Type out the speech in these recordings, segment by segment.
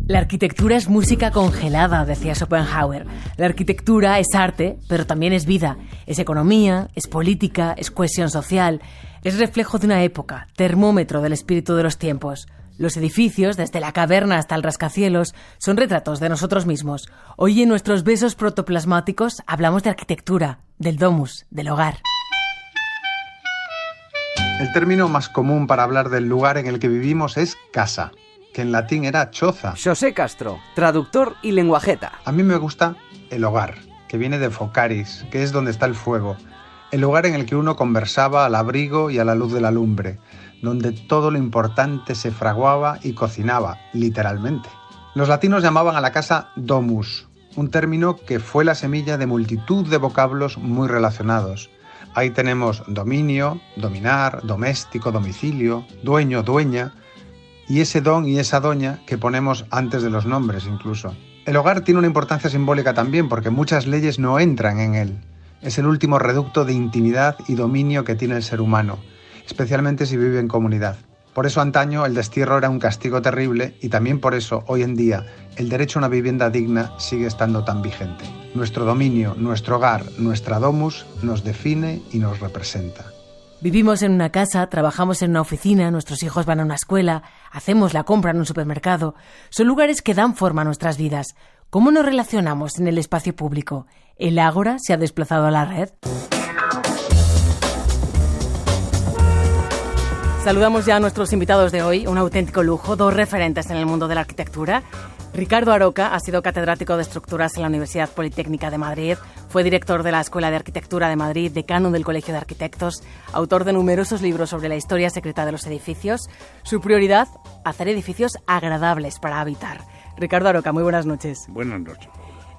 La arquitectura es música congelada, decía Schopenhauer. La arquitectura es arte, pero también es vida. Es economía, es política, es cohesión social. Es reflejo de una época, termómetro del espíritu de los tiempos. Los edificios, desde la caverna hasta el rascacielos, son retratos de nosotros mismos. Hoy en nuestros besos protoplasmáticos hablamos de arquitectura, del domus, del hogar. El término más común para hablar del lugar en el que vivimos es casa, que en latín era choza. José Castro, traductor y lenguajeta. A mí me gusta el hogar, que viene de focaris, que es donde está el fuego. El lugar en el que uno conversaba al abrigo y a la luz de la lumbre, donde todo lo importante se fraguaba y cocinaba, literalmente. Los latinos llamaban a la casa domus, un término que fue la semilla de multitud de vocablos muy relacionados. Ahí tenemos dominio, dominar, doméstico, domicilio, dueño, dueña, y ese don y esa doña que ponemos antes de los nombres incluso. El hogar tiene una importancia simbólica también porque muchas leyes no entran en él. Es el último reducto de intimidad y dominio que tiene el ser humano, especialmente si vive en comunidad. Por eso antaño el destierro era un castigo terrible y también por eso hoy en día el derecho a una vivienda digna sigue estando tan vigente. Nuestro dominio, nuestro hogar, nuestra domus nos define y nos representa. Vivimos en una casa, trabajamos en una oficina, nuestros hijos van a una escuela, hacemos la compra en un supermercado. Son lugares que dan forma a nuestras vidas. ¿Cómo nos relacionamos en el espacio público? ¿El ágora se ha desplazado a la red? Saludamos ya a nuestros invitados de hoy, un auténtico lujo, dos referentes en el mundo de la arquitectura. Ricardo Aroca ha sido catedrático de estructuras en la Universidad Politécnica de Madrid, fue director de la Escuela de Arquitectura de Madrid, decano del Colegio de Arquitectos, autor de numerosos libros sobre la historia secreta de los edificios. Su prioridad, hacer edificios agradables para habitar. Ricardo Aroca, muy buenas noches. Buenas noches.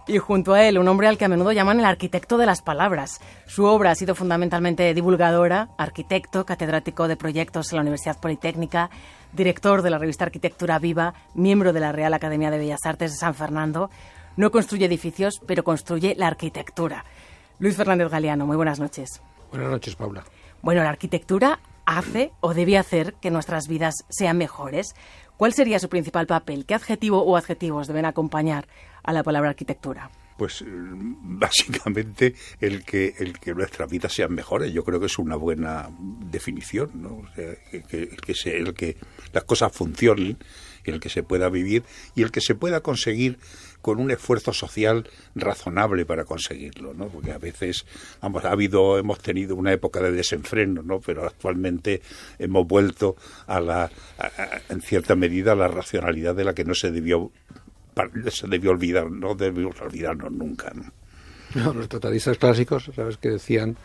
Y junto a él, un hombre al que a menudo llaman el arquitecto de las palabras. Su obra ha sido fundamentalmente divulgadora, arquitecto, catedrático de proyectos en la Universidad Politécnica, director de la revista Arquitectura Viva, miembro de la Real Academia de Bellas Artes de San Fernando. No construye edificios, pero construye la arquitectura. Luis Fernández Galeano, muy buenas noches. Buenas noches, Paula. Bueno, la arquitectura hace o debe hacer que nuestras vidas sean mejores. ¿Cuál sería su principal papel? ¿Qué adjetivo o adjetivos deben acompañar a la palabra arquitectura? Pues básicamente el que nuestras vidas sean mejores. Yo creo que es una buena definición, ¿no? O sea, el que las cosas funcionen, el que se pueda vivir y el que se pueda conseguir con un esfuerzo social razonable para conseguirlo, ¿no? Porque a veces, hemos tenido una época de desenfreno, ¿no? Pero actualmente hemos vuelto en cierta medida a la racionalidad de la que no se debió olvidar, no debemos olvidarnos nunca, ¿no? No, los tratadistas clásicos, sabes que decían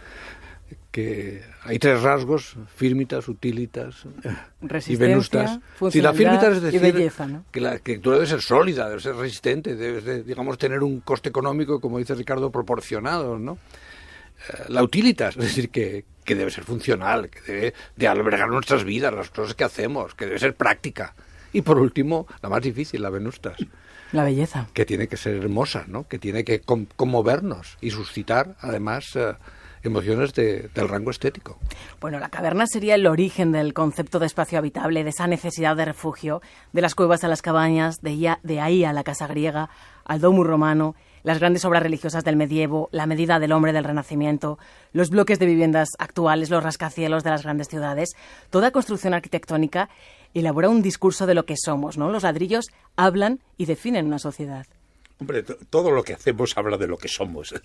que hay tres rasgos: firmitas, utilitas y venustas. Si la firmitas es decir, y belleza, ¿no? que tú debes ser sólida, debes ser resistente, debes de, digamos, tener un coste económico, como dice Ricardo, proporcionado, ¿no? La utilitas, es decir, que debe ser funcional, que debe de albergar nuestras vidas, las cosas que hacemos, que debe ser práctica. Y por último, la más difícil, la venustas. La belleza. Que tiene que ser hermosa, ¿no? Que tiene que conmovernos y suscitar, además, emociones del rango estético. Bueno, la caverna sería el origen del concepto de espacio habitable, de esa necesidad de refugio, de las cuevas a las cabañas, de ahí a la casa griega, al domus romano, las grandes obras religiosas del medievo, la medida del hombre del Renacimiento, los bloques de viviendas actuales, los rascacielos de las grandes ciudades. Toda construcción arquitectónica elabora un discurso de lo que somos, ¿no? Los ladrillos hablan y definen una sociedad. Hombre, todo lo que hacemos habla de lo que somos.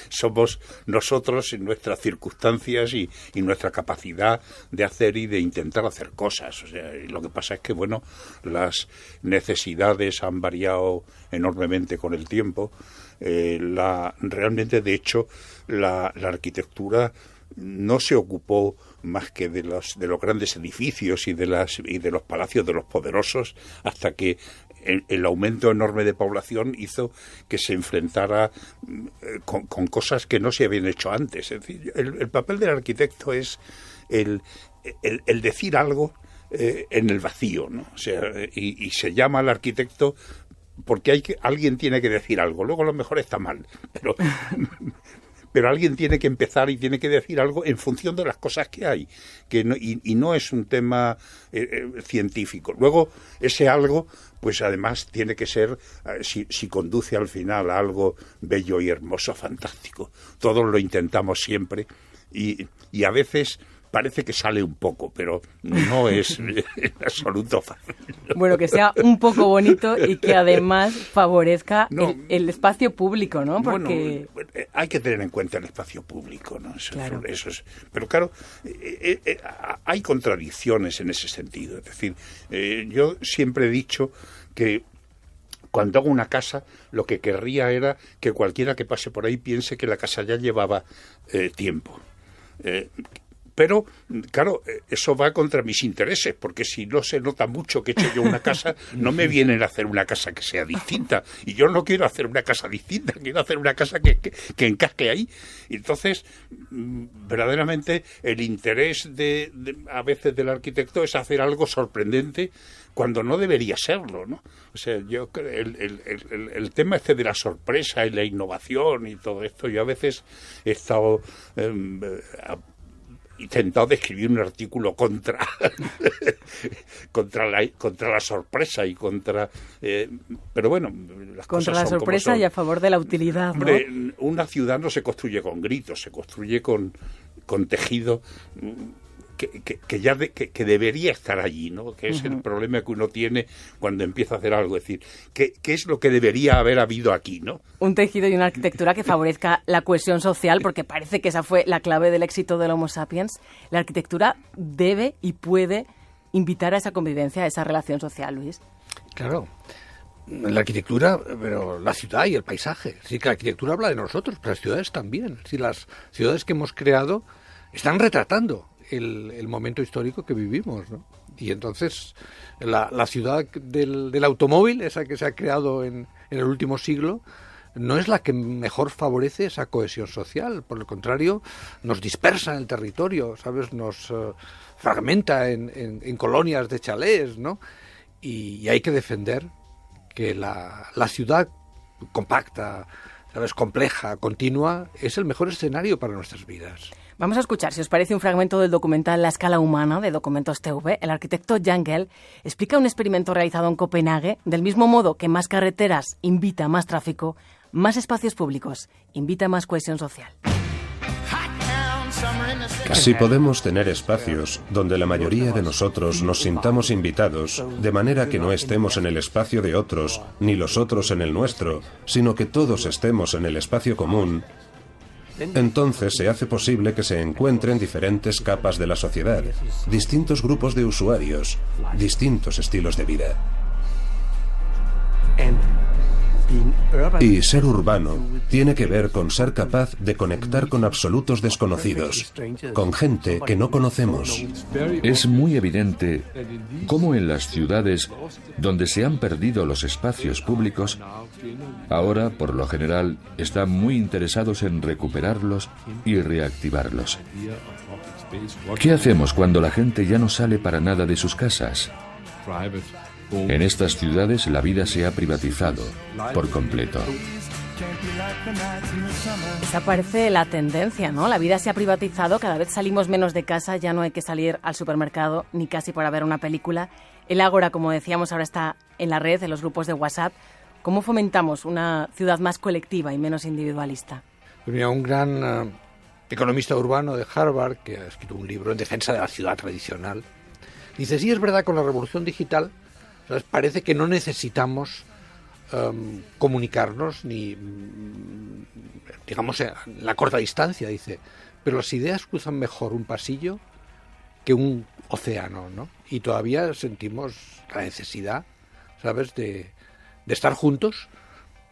Somos nosotros en nuestras circunstancias y nuestra capacidad de hacer y de intentar hacer cosas. O sea, lo que pasa es que, bueno, las necesidades han variado enormemente con el tiempo. Realmente, de hecho, la arquitectura no se ocupó más que de los grandes edificios y de los palacios de los poderosos, hasta que el aumento enorme de población hizo que se enfrentara con cosas que no se habían hecho antes. Es decir, el papel del arquitecto es el decir algo en el vacío, ¿no? O sea, y se llama al arquitecto porque alguien tiene que decir algo. Luego a lo mejor está mal, pero alguien tiene que empezar y tiene que decir algo en función de las cosas que hay, que no, y no es un tema científico. Luego, ese algo, pues además tiene que ser, si conduce al final a algo bello y hermoso, fantástico. Todos lo intentamos siempre y a veces parece que sale un poco, pero no es en absoluto fácil. Bueno, que sea un poco bonito y que además favorezca el espacio público, ¿no? Porque bueno, hay que tener en cuenta el espacio público, ¿no? Claro. Eso es. Pero claro, hay contradicciones en ese sentido. Es decir, yo siempre he dicho que cuando hago una casa, lo que querría era que cualquiera que pase por ahí piense que la casa ya llevaba tiempo. Pero, claro, eso va contra mis intereses, porque si no se nota mucho que he hecho yo una casa, no me vienen a hacer una casa que sea distinta. Y yo no quiero hacer una casa distinta, quiero hacer una casa que encaje ahí. Y entonces, verdaderamente, el interés a veces del arquitecto es hacer algo sorprendente cuando no debería serlo, ¿no? O sea, yo el tema de la sorpresa y la innovación y todo esto, yo a veces he estado intentado de escribir un artículo contra la sorpresa y contra pero bueno, las contra cosas la son sorpresa como son. Y a favor de la utilidad, ¿no? Hombre, una ciudad no se construye con gritos, se construye con tejido que debería estar allí, ¿no? Que es el problema que uno tiene cuando empieza a hacer algo, es decir, ¿qué es lo que debería haber habido aquí, ¿no? Un tejido y una arquitectura que favorezca la cohesión social, porque parece que esa fue la clave del éxito del Homo sapiens. La arquitectura debe y puede invitar a esa convivencia, a esa relación social, Luis. Claro. La arquitectura, pero la ciudad y el paisaje. Sí, que la arquitectura habla de nosotros, pero las ciudades también. Sí, las ciudades que hemos creado están retratando el momento histórico que vivimos, ¿no? Y entonces la ciudad del automóvil, esa que se ha creado en el último siglo, no es la que mejor favorece esa cohesión social. Por el contrario, nos dispersa en el territorio, ¿sabes? Nos fragmenta en colonias de chalés, ¿no? Y hay que defender que la ciudad compacta, ¿sabes? Compleja, continua, es el mejor escenario para nuestras vidas. Vamos a escuchar, si os parece, un fragmento del documental La escala humana, de Documentos TV. El arquitecto Jan Gehl explica un experimento realizado en Copenhague, del mismo modo que más carreteras invita a más tráfico, más espacios públicos invita a más cohesión social. Si podemos tener espacios donde la mayoría de nosotros nos sintamos invitados, de manera que no estemos en el espacio de otros, ni los otros en el nuestro, sino que todos estemos en el espacio común, entonces se hace posible que se encuentren diferentes capas de la sociedad, distintos grupos de usuarios, distintos estilos de vida. Y ser urbano tiene que ver con ser capaz de conectar con absolutos desconocidos, con gente que no conocemos. Es muy evidente cómo en las ciudades donde se han perdido los espacios públicos, ahora, por lo general, están muy interesados en recuperarlos y reactivarlos. ¿Qué hacemos cuando la gente ya no sale para nada de sus casas? En estas ciudades la vida se ha privatizado por completo. Esa parece la tendencia, ¿no? La vida se ha privatizado, cada vez salimos menos de casa, ya no hay que salir al supermercado ni casi para ver una película. El Ágora, como decíamos, ahora está en la red, en los grupos de WhatsApp. ¿Cómo fomentamos una ciudad más colectiva y menos individualista? Pues mira, un gran economista urbano de Harvard, que ha escrito un libro en defensa de la ciudad tradicional, dice, sí, es verdad, con la revolución digital, ¿sabes? Parece que no necesitamos comunicarnos ni, digamos, a la corta distancia, dice, pero las ideas cruzan mejor un pasillo que un océano, ¿no? Y todavía sentimos la necesidad, ¿sabes?, de estar juntos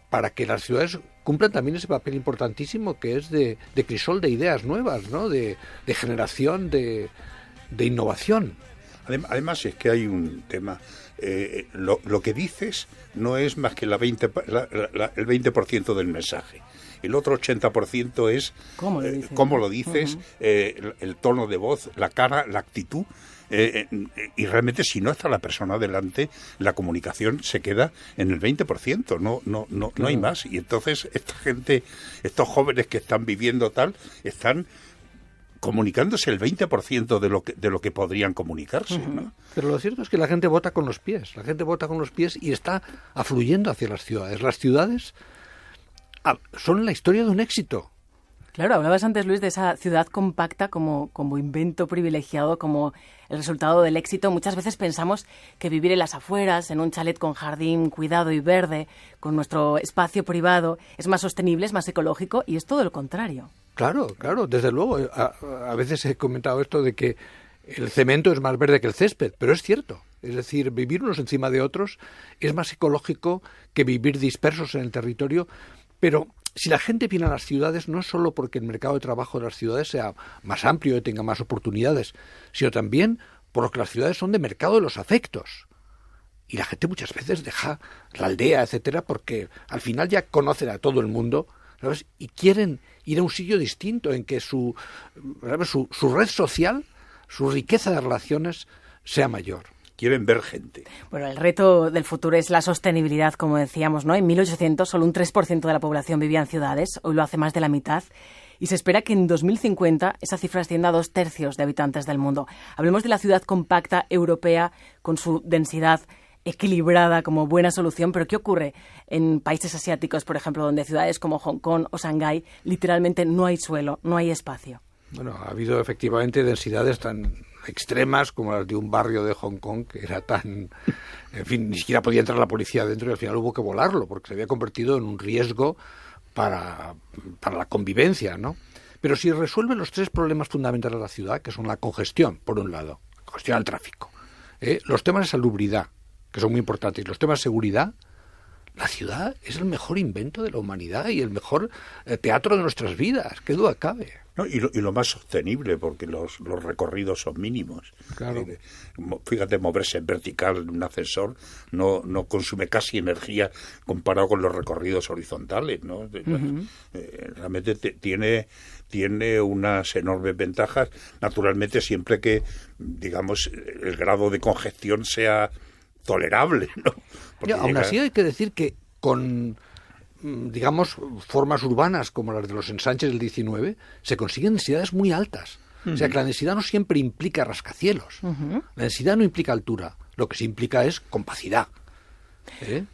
para que las ciudades cumplan también ese papel importantísimo que es de crisol de ideas nuevas, ¿no?, de generación, de innovación. Además es que hay un tema, lo que dices no es más que el 20% del mensaje. El otro 80% es cómo lo dices, el tono de voz, la cara, la actitud. Y realmente, si no está la persona delante, la comunicación se queda en el 20%, no hay más. Y entonces esta gente, estos jóvenes que están viviendo tal, están comunicándose el 20% de lo que podrían comunicarse, ¿no? Pero lo cierto es que la gente vota con los pies. La gente vota con los pies y está afluyendo hacia las ciudades. Las ciudades son la historia de un éxito. Claro, hablabas antes, Luis, de esa ciudad compacta como invento privilegiado, como el resultado del éxito. Muchas veces pensamos que vivir en las afueras, en un chalet con jardín cuidado y verde, con nuestro espacio privado, es más sostenible, es más ecológico, y es todo lo contrario. Claro, desde luego. A veces he comentado esto de que el cemento es más verde que el césped, pero es cierto. Es decir, vivir unos encima de otros es más ecológico que vivir dispersos en el territorio, pero si la gente viene a las ciudades no es solo porque el mercado de trabajo de las ciudades sea más amplio y tenga más oportunidades, sino también porque las ciudades son de mercado de los afectos. Y la gente muchas veces deja la aldea, etcétera, porque al final ya conocen a todo el mundo, ¿sabes? Y quieren ir a un sitio distinto en que su red social, su riqueza de relaciones sea mayor. Quieren ver gente. Bueno, el reto del futuro es la sostenibilidad, como decíamos, ¿no? En 1800 solo un 3% de la población vivía en ciudades, hoy lo hace más de la mitad, y se espera que en 2050 esa cifra ascienda a 2/3 de habitantes del mundo. Hablemos de la ciudad compacta europea con su densidad equilibrada como buena solución, pero ¿qué ocurre en países asiáticos, por ejemplo, donde ciudades como Hong Kong o Shanghái literalmente no hay suelo, no hay espacio? Bueno, ha habido efectivamente densidades tan extremas como las de un barrio de Hong Kong que era tan... En fin, ni siquiera podía entrar la policía dentro y al final hubo que volarlo porque se había convertido en un riesgo para la convivencia, ¿no? Pero si resuelve los 3 problemas fundamentales de la ciudad, que son la congestión, por un lado, congestión al tráfico, los temas de salubridad, que son muy importantes, y los temas de seguridad, la ciudad es el mejor invento de la humanidad y el mejor teatro de nuestras vidas, qué duda cabe. No, y lo más sostenible, porque los recorridos son mínimos. Claro. Fíjate, moverse en vertical en un ascensor no consume casi energía comparado con los recorridos horizontales, ¿no? Realmente tiene unas enormes ventajas, naturalmente siempre que, digamos, el grado de congestión sea tolerable, ¿no? Aún así hay que decir que con, digamos, formas urbanas como las de los ensanches del 19 se consiguen densidades muy altas. O sea que la densidad no siempre implica rascacielos. La densidad no implica altura. Lo que sí implica es compacidad.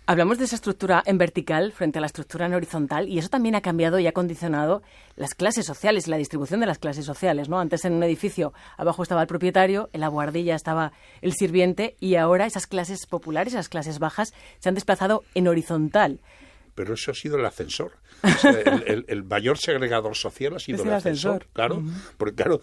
Hablamos de esa estructura en vertical frente a la estructura en horizontal, y eso también ha cambiado y ha condicionado las clases sociales, la distribución de las clases sociales, ¿no? Antes en un edificio abajo estaba el propietario, en la buhardilla estaba el sirviente, y ahora esas clases populares, esas clases bajas, se han desplazado en horizontal. Pero eso ha sido el ascensor. O sea, el mayor segregador social ha sido el ascensor. Claro, porque claro,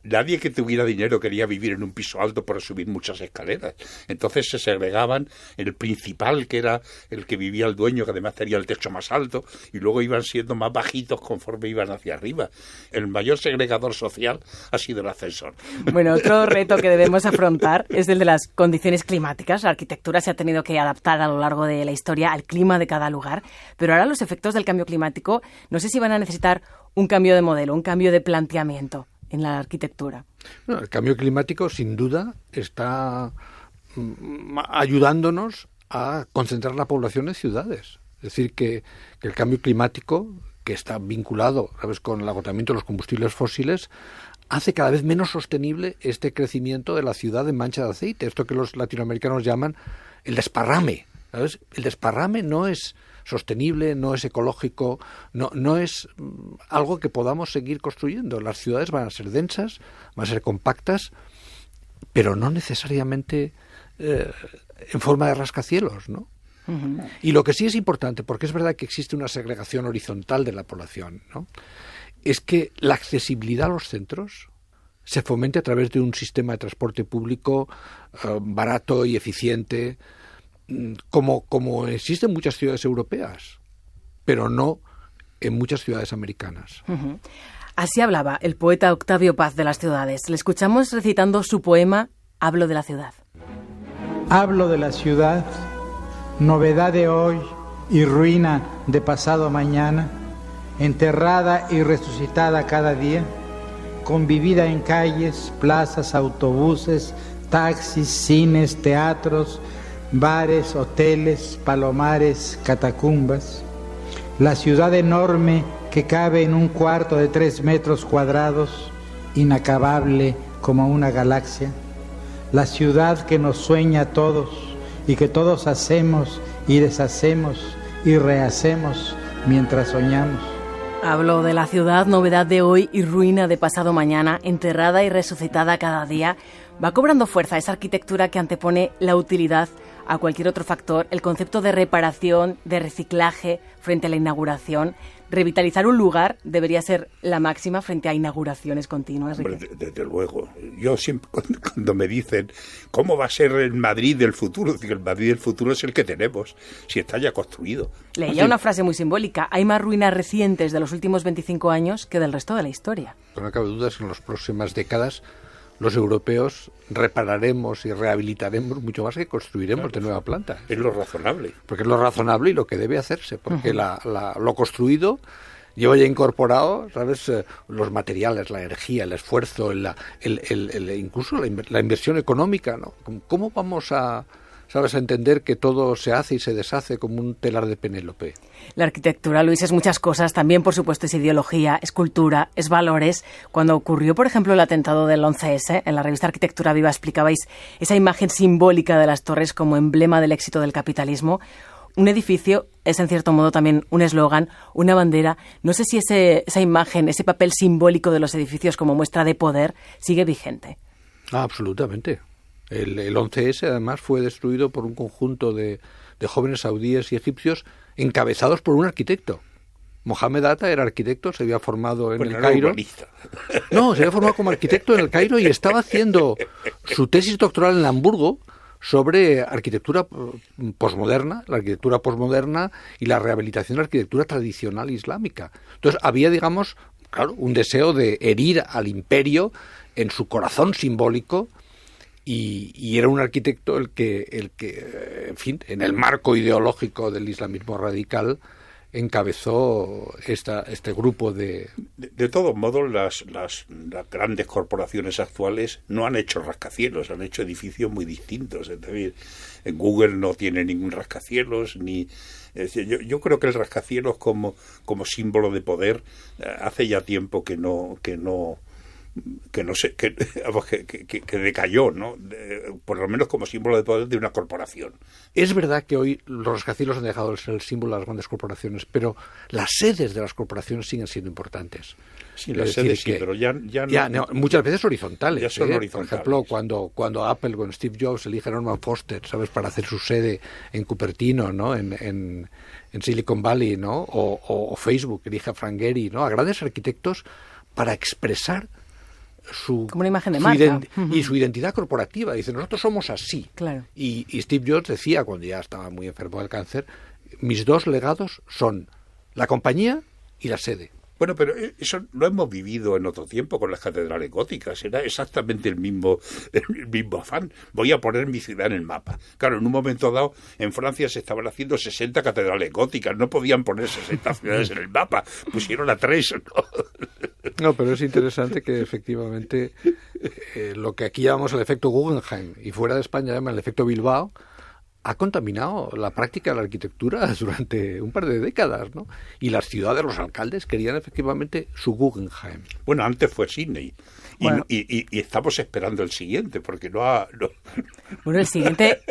nadie que tuviera dinero quería vivir en un piso alto para subir muchas escaleras. Entonces se segregaban el principal, que era el que vivía el dueño, que además tenía el techo más alto, y luego iban siendo más bajitos conforme iban hacia arriba. El mayor segregador social ha sido el ascensor. Bueno, otro reto que debemos afrontar es el de las condiciones climáticas. La arquitectura se ha tenido que adaptar a lo largo de la historia al clima de cada lugar, pero ahora los efectos del cambio climático no sé si van a necesitar un cambio de modelo, un cambio de planteamiento en la arquitectura. Bueno, el cambio climático sin duda está ayudándonos a concentrar la población en ciudades. Es decir, que el cambio climático, que está vinculado, ¿sabes?, con el agotamiento de los combustibles fósiles, hace cada vez menos sostenible este crecimiento de la ciudad en mancha de aceite, esto que los latinoamericanos llaman el desparrame. ¿Sabes? El desparrame no es sostenible, no es ecológico, no es algo que podamos seguir construyendo. Las ciudades van a ser densas, van a ser compactas, pero no necesariamente en forma de rascacielos, ¿no? Y lo que sí es importante, porque es verdad que existe una segregación horizontal de la población, ¿no?, es que la accesibilidad a los centros se fomente a través de un sistema de transporte público barato y eficiente, como existe en muchas ciudades europeas, pero no en muchas ciudades americanas. Así hablaba el poeta Octavio Paz de las ciudades. Le escuchamos recitando su poema Hablo de la ciudad. Hablo de la ciudad, novedad de hoy y ruina de pasado mañana, enterrada y resucitada cada día, convivida en calles, plazas, autobuses, taxis, cines, teatros, bares, hoteles, palomares, catacumbas. La ciudad enorme que cabe en un cuarto de 3 metros cuadrados, inacabable como una galaxia. La ciudad que nos sueña a todos y que todos hacemos y deshacemos y rehacemos mientras soñamos. Hablo de la ciudad, novedad de hoy y ruina de pasado mañana, enterrada y resucitada cada día. Va cobrando fuerza esa arquitectura que antepone la utilidad a cualquier otro factor, el concepto de reparación, de reciclaje frente a la inauguración. Revitalizar un lugar debería ser la máxima frente a inauguraciones continuas. Hombre, desde luego. Yo siempre, cuando me dicen cómo va a ser el Madrid del futuro, digo, el Madrid del futuro es el que tenemos, si está ya construido. Leía una frase muy simbólica: hay más ruinas recientes de los últimos 25 años que del resto de la historia. No cabe duda que en las próximas décadas los europeos repararemos y rehabilitaremos mucho más que construiremos de nueva planta. Es lo razonable. Porque es lo razonable y lo que debe hacerse, porque lo construido lleva ya incorporado, ¿sabes?, los materiales, la energía, el esfuerzo, incluso la inversión económica, ¿no? ¿Cómo vamos a entender que todo se hace y se deshace como un telar de Penélope? La arquitectura, Luis, es muchas cosas. También, por supuesto, es ideología, es cultura, es valores. Cuando ocurrió, por ejemplo, el atentado del 11S, en la revista Arquitectura Viva explicabais esa imagen simbólica de las torres como emblema del éxito del capitalismo. Un edificio es, en cierto modo, también un eslogan, una bandera. No sé si esa imagen, ese papel simbólico de los edificios como muestra de poder sigue vigente. Absolutamente. El 11S, además, fue destruido por un conjunto de jóvenes saudíes y egipcios encabezados por un arquitecto. Mohamed Atta era arquitecto, se había formado en el Cairo. No, se había formado como arquitecto en el Cairo y estaba haciendo su tesis doctoral en Hamburgo sobre arquitectura posmoderna, la arquitectura posmoderna y la rehabilitación de la arquitectura tradicional islámica. Entonces había, digamos, claro, un deseo de herir al imperio en su corazón simbólico. Y era un arquitecto el que, en fin, en el marco ideológico del islamismo radical, encabezó este grupo de... De todos modos, las grandes corporaciones actuales no han hecho rascacielos, han hecho edificios muy distintos. Es decir, en Google no tiene ningún rascacielos, ni... Es decir, yo creo que el rascacielos como símbolo de poder hace ya tiempo que decayó, ¿no? Por lo menos como símbolo de poder de una corporación. Es verdad que hoy los rascacielos han dejado de ser el símbolo de las grandes corporaciones, pero las sedes de las corporaciones siguen siendo importantes. Sí, las sedes sí, pero ya no, muchas veces horizontales. Ya son horizontales. Por ejemplo, cuando Apple con Steve Jobs elige a Norman Foster, ¿sabes?, para hacer su sede en Cupertino, ¿no?, en Silicon Valley, ¿no?, o Facebook elige a Frank Gehry, ¿no?, a grandes arquitectos para expresar como una imagen de marca y su identidad corporativa. Dice, nosotros somos así. Claro. Y Steve Jobs decía, cuando ya estaba muy enfermo del cáncer, mis 2 legados son la compañía y la sede. Bueno, pero eso lo hemos vivido en otro tiempo con las catedrales góticas. Era exactamente el mismo afán. Voy a poner mi ciudad en el mapa. Claro, en un momento dado, en Francia se estaban haciendo 60 catedrales góticas. No podían poner 60 ciudades en el mapa. Pusieron a 3, ¿no? No, pero es interesante que efectivamente lo que aquí llamamos el efecto Guggenheim y fuera de España llaman el efecto Bilbao, ha contaminado la práctica de la arquitectura durante un par de décadas, ¿no? Y las ciudades, los alcaldes querían efectivamente su Guggenheim. Bueno, antes fue Sydney. Bueno. Y estamos esperando el siguiente, porque no ha... No. Bueno, el siguiente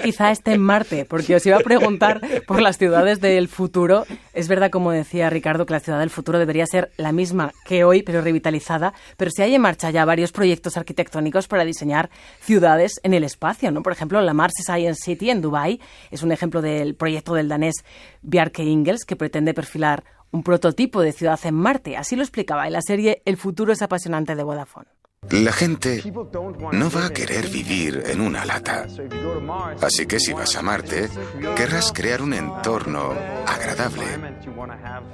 quizá esté en Marte, porque os iba a preguntar por las ciudades del futuro. Es verdad, como decía Ricardo, que la ciudad del futuro debería ser la misma que hoy, pero revitalizada. Pero si hay en marcha ya varios proyectos arquitectónicos para diseñar ciudades en el espacio, ¿no? Por ejemplo, la Mars Science City en Dubái es un ejemplo del proyecto del danés Bjarke Ingels, que pretende perfilar un prototipo de ciudad en Marte. Así lo explicaba en la serie El futuro es apasionante de Vodafone. La gente no va a querer vivir en una lata. Así que si vas a Marte, querrás crear un entorno agradable.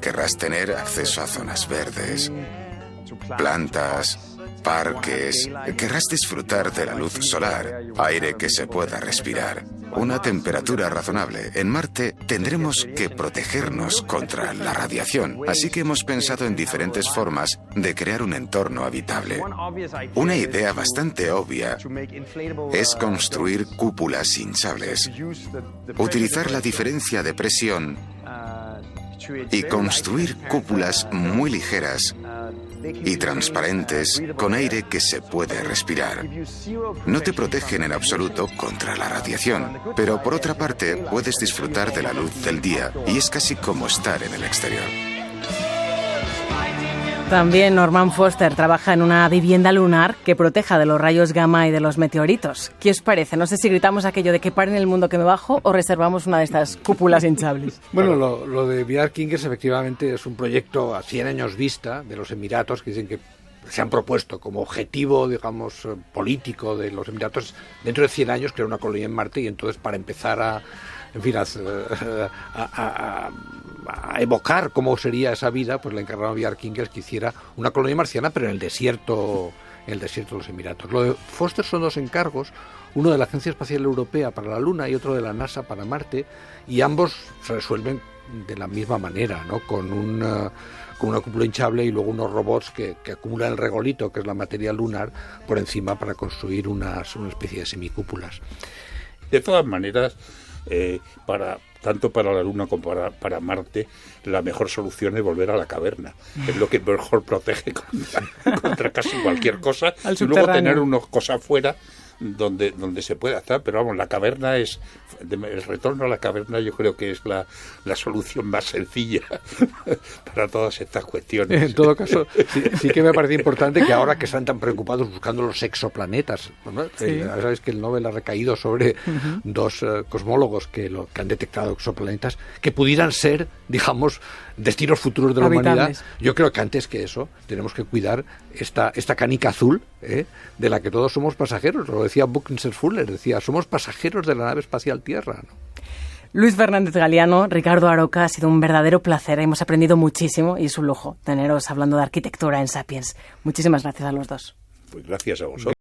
Querrás tener acceso a zonas verdes, plantas, parques. Querrás disfrutar de la luz solar, aire que se pueda respirar, una temperatura razonable. En Marte tendremos que protegernos contra la radiación, así que hemos pensado en diferentes formas de crear un entorno habitable. Una idea bastante obvia es construir cúpulas hinchables, utilizar la diferencia de presión y construir cúpulas muy ligeras y transparentes con aire que se puede respirar. No te protegen en absoluto contra la radiación, pero por otra parte puedes disfrutar de la luz del día y es casi como estar en el exterior. También Norman Foster trabaja en una vivienda lunar que proteja de los rayos gamma y de los meteoritos. ¿Qué os parece? No sé si gritamos aquello de que paren el mundo que me bajo o reservamos una de estas cúpulas hinchables. Bueno, lo de VR Kingers efectivamente es un proyecto a 100 años vista de los Emiratos, que dicen que se han propuesto como objetivo, digamos, político de los Emiratos dentro de 100 años crear una colonia en Marte, y entonces para empezar a evocar cómo sería esa vida, pues le encargaron a VR Kingers que hiciera una colonia marciana, pero en el desierto de los Emiratos. Lo de Foster son dos encargos, uno de la Agencia Espacial Europea para la Luna y otro de la NASA para Marte, y ambos se resuelven de la misma manera, ¿no? Con una cúpula hinchable y luego unos robots que acumulan el regolito, que es la materia lunar, por encima para construir una especie de semicúpulas. De todas maneras, tanto para la Luna como para Marte, la mejor solución es volver a la caverna. Es lo que mejor protege contra casi cualquier cosa. Y luego tener unas cosas fuera donde se pueda estar. Pero vamos, la caverna el retorno a la caverna yo creo que es la solución más sencilla para todas estas cuestiones. En todo caso, sí que me parece importante que ahora que están tan preocupados buscando los exoplanetas, ¿no? Sí. Ya sabéis que el Nobel ha recaído sobre dos cosmólogos que han detectado exoplanetas que pudieran ser, digamos, destinos futuros de la humanidad. Yo creo que antes que eso tenemos que cuidar esta canica azul, de la que todos somos pasajeros. Lo decía Buckminster Fuller, decía, somos pasajeros de la nave espacial Tierra, ¿no? Luis Fernández Galiano, Ricardo Aroca, ha sido un verdadero placer. Hemos aprendido muchísimo y es un lujo teneros hablando de arquitectura en Sapiens. Muchísimas gracias a los dos. Pues gracias a vosotros.